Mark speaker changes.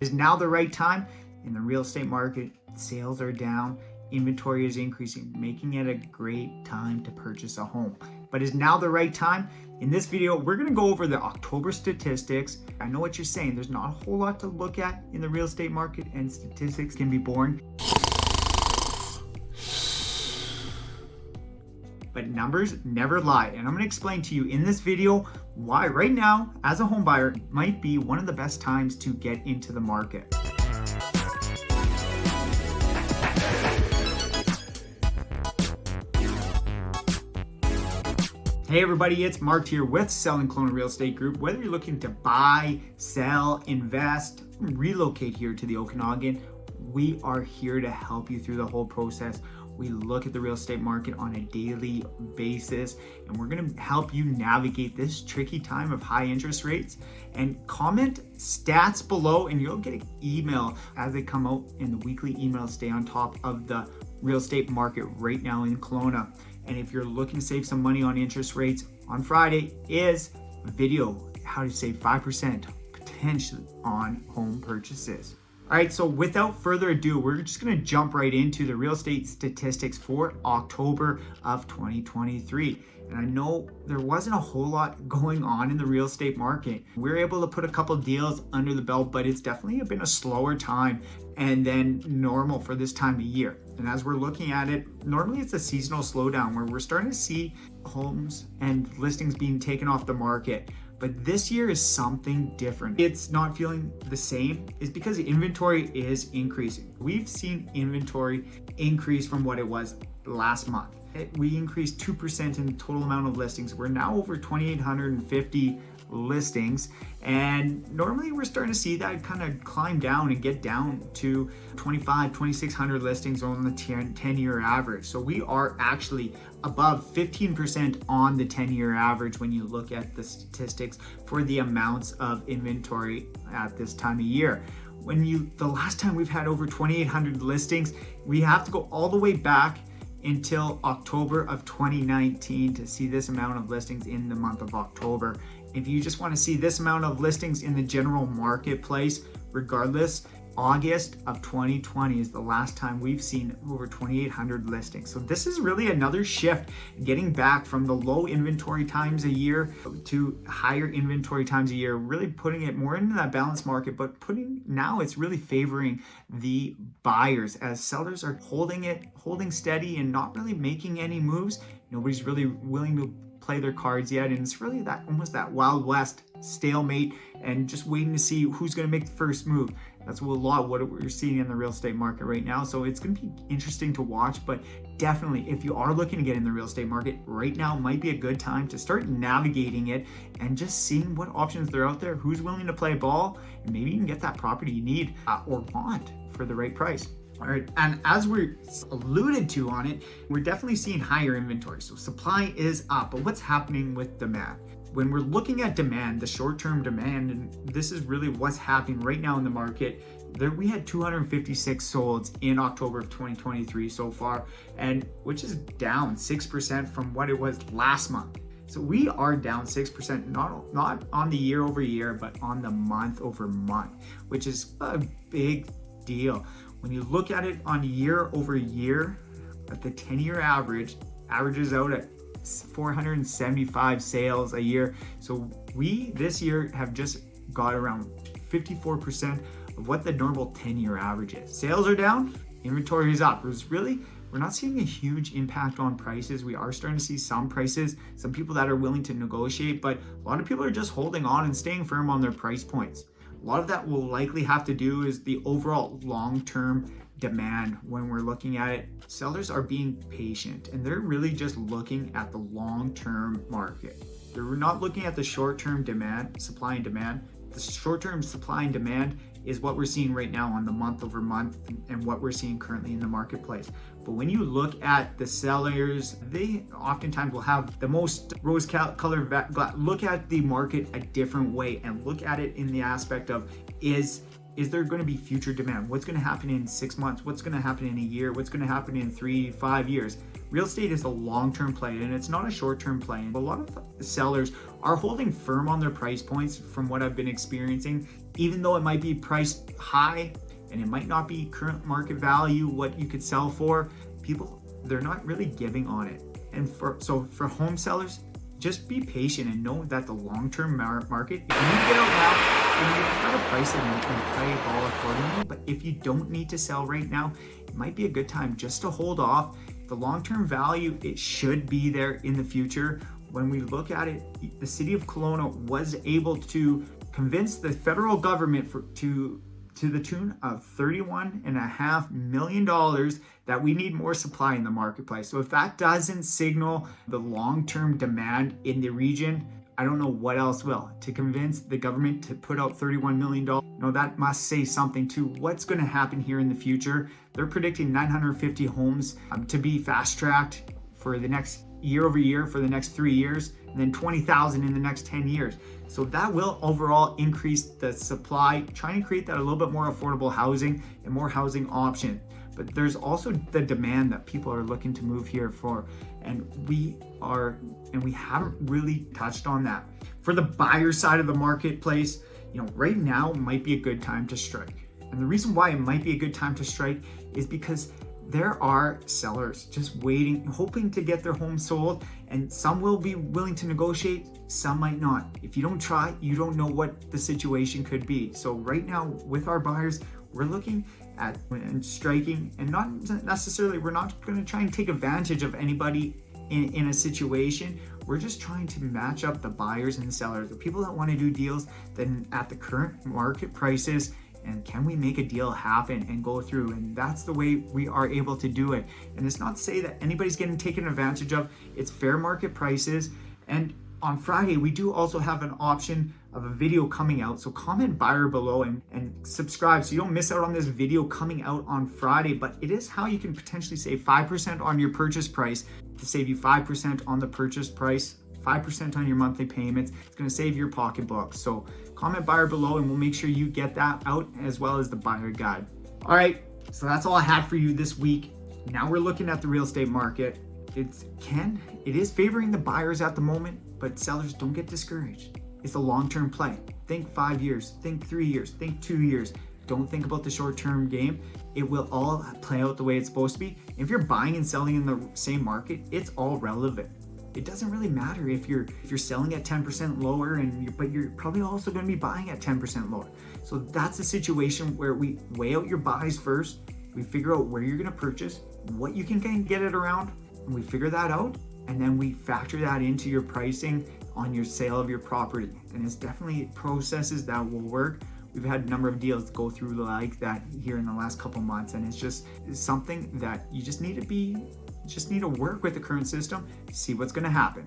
Speaker 1: Is now the right time? In the real estate market, sales are down, inventory is increasing, making it a great time to purchase a home. But is now the right time? In this video, we're going to go over the October statistics. I know what you're saying. There's not a whole lot to look at in the real estate market, and statistics can be boring. But numbers never lie, and I'm going to explain to you in this video why right now, as a home buyer, might be one of the best times to get into the market. Hey everybody, it's Mark here with Selling Kelowna Real Estate Group. Whether you're looking to buy, sell, invest, relocate here to the Okanagan, we are here to help you through the whole process. We look at the real estate market on a daily basis, and we're going to help you navigate this tricky time of high interest rates. And comment stats below and you'll get an email as they come out in the weekly emails. Stay on top of the real estate market right now in Kelowna. And if you're looking to save some money on interest rates, on Friday is a video how to save 5% potentially on home purchases. All right, so without further ado, we're just going to jump right into the real estate statistics for October of 2023. And I know there wasn't a whole lot going on in the real estate market. We were able to put a couple deals under the belt, but it's definitely been a slower time and then normal for this time of year. And as we're looking at it, normally it's a seasonal slowdown where we're starting to see homes and listings being taken off the market. But this year is something different. It's not feeling the same. It's because the inventory is increasing. We've seen inventory increase from what it was last month. We increased 2% in the total amount of listings. We're now over 2,850 listings, and normally we're starting to see that kind of climb down and get down to 2,600 listings on the 10-year average. So we are actually above 15% on the 10-year average when you look at the statistics for the amounts of inventory at this time of year. The last time we've had over 2,800 listings, we have to go all the way back until October of 2019 to see this amount of listings in the month of October. If you just want to see this amount of listings in the general marketplace, regardless, August of 2020 is the last time we've seen over 2,800 listings. So this is really another shift, getting back from the low inventory times a year to higher inventory times a year, really putting it more into that balanced market, but now it's really favoring the buyers as sellers are holding steady and not really making any moves. Nobody's really willing to play their cards yet, and it's really that almost that Wild West stalemate and just waiting to see who's going to make the first move. That's a lot what we're seeing in the real estate market right now. So it's going to be interesting to watch, but definitely if you are looking to get in the real estate market right now, might be a good time to start navigating it and just seeing what options are out there, who's willing to play ball, and maybe you can get that property you need or want for the right price. All right, and as we're alluded to on it, we're definitely seeing higher inventory. So supply is up, but what's happening with demand? When we're looking at demand, the short-term demand, and this is really what's happening right now in the market, we had 256 solds in October of 2023 so far, and which is down 6% from what it was last month. So we are down 6%, not on the year over year, but on the month over month, which is a big deal. When you look at it on year over year, at the 10-year averages out at 475 sales a year. So we this year have just got around 54% of what the normal 10-year average is. Sales are down, inventory is up. We're not seeing a huge impact on prices. We are starting to see some prices, some people that are willing to negotiate, but a lot of people are just holding on and staying firm on their price points. A lot of that will likely have to do is the overall long-term demand. When we're looking at it, sellers are being patient and they're really just looking at the long-term market. They're not looking at the short-term demand, supply and demand. The short-term supply and demand is what we're seeing right now on the month over month and what we're seeing currently in the marketplace. But when you look at the sellers, they oftentimes will have the most rose-colored look at the market a different way and look at it in the aspect of is there going to be future demand? What's going to happen in 6 months? What's going to happen in a year? What's going to happen in 3-5 years? Real estate is a long-term play and it's not a short-term play. And a lot of sellers are holding firm on their price points from what I've been experiencing, even though it might be priced high and it might not be current market value, what you could sell for, people, they're not really giving on it. And for home sellers, just be patient and know that the long-term market, if you need to get out now, then you try to price it and play ball accordingly. But if you don't need to sell right now, it might be a good time just to hold off. The long-term value, it should be there in the future. When we look at it, the city of Kelowna was able to convince the federal government to the tune of $31.5 million that we need more supply in the marketplace. So if that doesn't signal the long-term demand in the region, I don't know what else will. To convince the government to put out $31 million, that must say something to what's going to happen here in the future. They're predicting 950 homes to be fast-tracked for the next year over year for the next 3 years, and then 20,000 in the next 10 years. So that will overall increase the supply, trying to create that a little bit more affordable housing and more housing option. But there's also the demand that people are looking to move here for, and we haven't really touched on that. For the buyer side of the marketplace, right now might be a good time to strike. And the reason why it might be a good time to strike is because there are sellers just waiting, hoping to get their home sold, and some will be willing to negotiate, some might not. If you don't try, you don't know what the situation could be. So right now with our buyers, we're looking at and striking, and not necessarily, we're not going to try and take advantage of anybody in a situation. We're just trying to match up the buyers and the sellers, the people that want to do deals then at the current market prices, and can we make a deal happen and go through? And that's the way we are able to do it. And it's not to say that anybody's getting taken advantage of. It's fair market prices. And on Friday, we do also have an option of a video coming out. So comment buyer below and subscribe so you don't miss out on this video coming out on Friday. But it is how you can potentially save 5% on your purchase price, to save you 5% on the purchase price, 5% on your monthly payments. It's going to save your pocketbook. So comment buyer below and we'll make sure you get that out, as well as the buyer guide. All right, so that's all I had for you this week. Now we're looking at the real estate market. It is favoring the buyers at the moment, but sellers, don't get discouraged. It's a long-term play. Think 5 years, think 3 years, think 2 years. Don't think about the short-term game. It will all play out the way it's supposed to be. If you're buying and selling in the same market, it's all relevant. It doesn't really matter if you're selling at 10% lower, but you're probably also going to be buying at 10% lower. So that's a situation where we weigh out your buys first. We figure out where you're going to purchase, what you can get it around, and we figure that out. And then we factor that into your pricing on your sale of your property. And it's definitely processes that will work. We've had a number of deals go through like that here in the last couple months, and it's something that you just need to work with the current system, see what's going to happen.